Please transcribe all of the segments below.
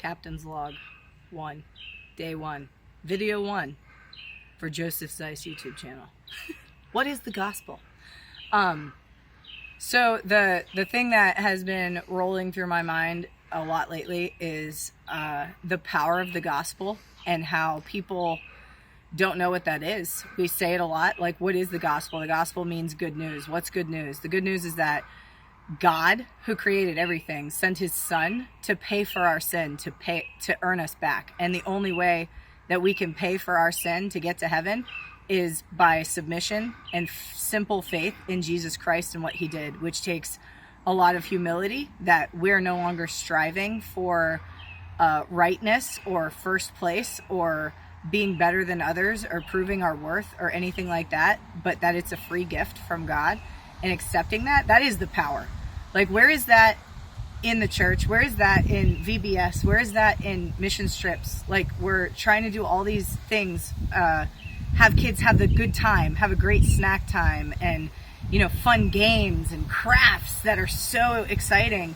Captain's Log 1, Day 1, Video 1 for Joseph Zeiss YouTube channel. What is the gospel? So the thing that has been rolling through my mind a lot lately is the power of the gospel and how people don't know what that is. We say it a lot, like, what is the gospel? The gospel means good news. What's good news? The good news is that God, who created everything, sent his son to pay for our sin, to earn us back. And the only way that we can pay for our sin to get to heaven is by submission and simple faith in Jesus Christ and what he did, which takes a lot of humility, that we're no longer striving for rightness or first place or being better than others or proving our worth or anything like that, but that it's a free gift from God. And accepting that is the power. Like, where is that in the church? Where is that in VBS? Where is that in mission trips? Like, we're trying to do all these things, have kids have the good time, have a great snack time, and, you know, fun games and crafts that are so exciting.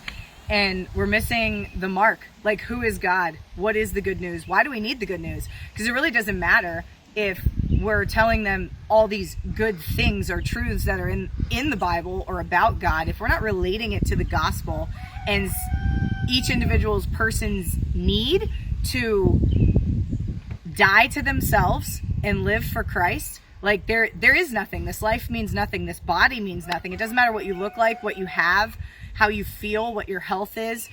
And we're missing the mark. Like, who is God? What is the good news? Why do we need the good news? Because it really doesn't matter if we're telling them all these good things or truths that are in the Bible or about God. If we're not relating it to the gospel and each individual's person's need to die to themselves and live for Christ, like, there is nothing. This life means nothing. This body means nothing. It doesn't matter what you look like, what you have, how you feel, what your health is.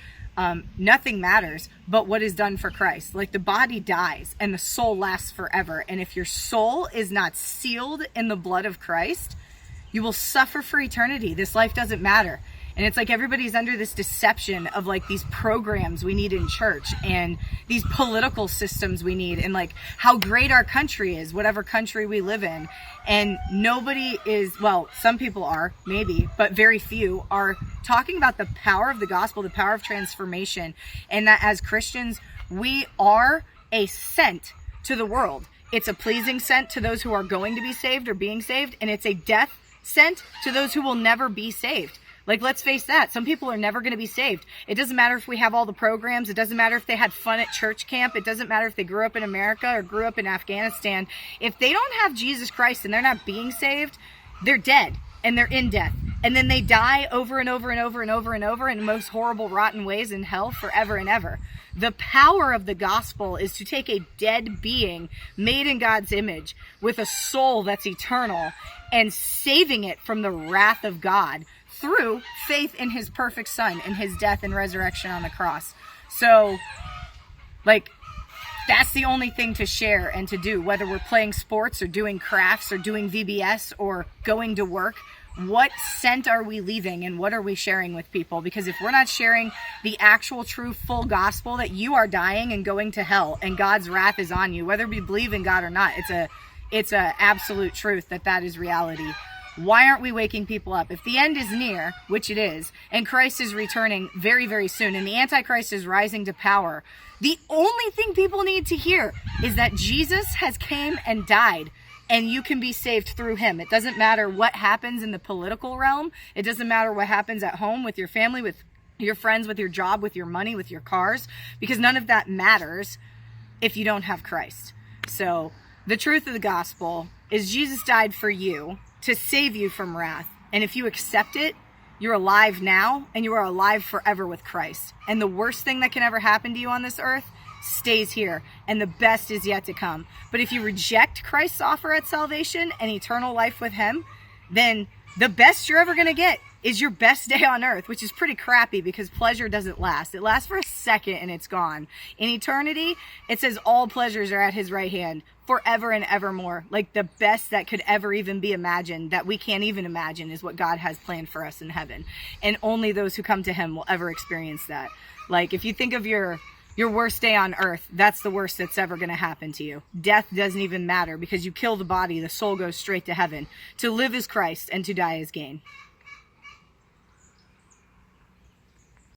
Nothing matters but what is done for Christ. Like, the body dies and the soul lasts forever. And if your soul is not sealed in the blood of Christ, you will suffer for eternity. This life doesn't matter. And it's like everybody's under this deception of, like, these programs we need in church and these political systems we need, and, like, how great our country is, whatever country we live in. And nobody is, well, some people are, maybe, but very few are talking about the power of the gospel, the power of transformation, and that as Christians, we are a scent to the world. It's a pleasing scent to those who are going to be saved or being saved, and it's a death scent to those who will never be saved. Like, let's face that. Some people are never going to be saved. It doesn't matter if we have all the programs. It doesn't matter if they had fun at church camp. It doesn't matter if they grew up in America or grew up in Afghanistan. If they don't have Jesus Christ and they're not being saved, they're dead and they're in death. And then they die over and over and over and over and over in the most horrible, rotten ways in hell forever and ever. The power of the gospel is to take a dead being made in God's image with a soul that's eternal and saving it from the wrath of God through faith in his perfect son and his death and resurrection on the cross. So, like, that's the only thing to share and to do, whether we're playing sports or doing crafts or doing VBS or going to work. What scent are we leaving and what are we sharing with people? Because if we're not sharing the actual, true, full gospel that you are dying and going to hell and God's wrath is on you, whether we believe in God or not, it's a absolute truth that is reality. Why aren't we waking people up? If the end is near, which it is, and Christ is returning very, very soon, and the Antichrist is rising to power, the only thing people need to hear is that Jesus has came and died, and you can be saved through him. It doesn't matter what happens in the political realm. It doesn't matter what happens at home with your family, with your friends, with your job, with your money, with your cars, because none of that matters if you don't have Christ. So the truth of the gospel is Jesus died for you to save you from wrath. And if you accept it, you're alive now and you are alive forever with Christ. And the worst thing that can ever happen to you on this earth stays here, and the best is yet to come. But if you reject Christ's offer at salvation and eternal life with him, then the best you're ever going to get is your best day on earth, which is pretty crappy because pleasure doesn't last. It lasts for a second and it's gone. In eternity, it says all pleasures are at his right hand forever and evermore. Like, the best that could ever even be imagined, that we can't even imagine, is what God has planned for us in heaven. And only those who come to him will ever experience that. Like, if you think of your worst day on earth, that's the worst that's ever going to happen to you. Death doesn't even matter because you kill the body, the soul goes straight to heaven. To live is Christ and to die is gain.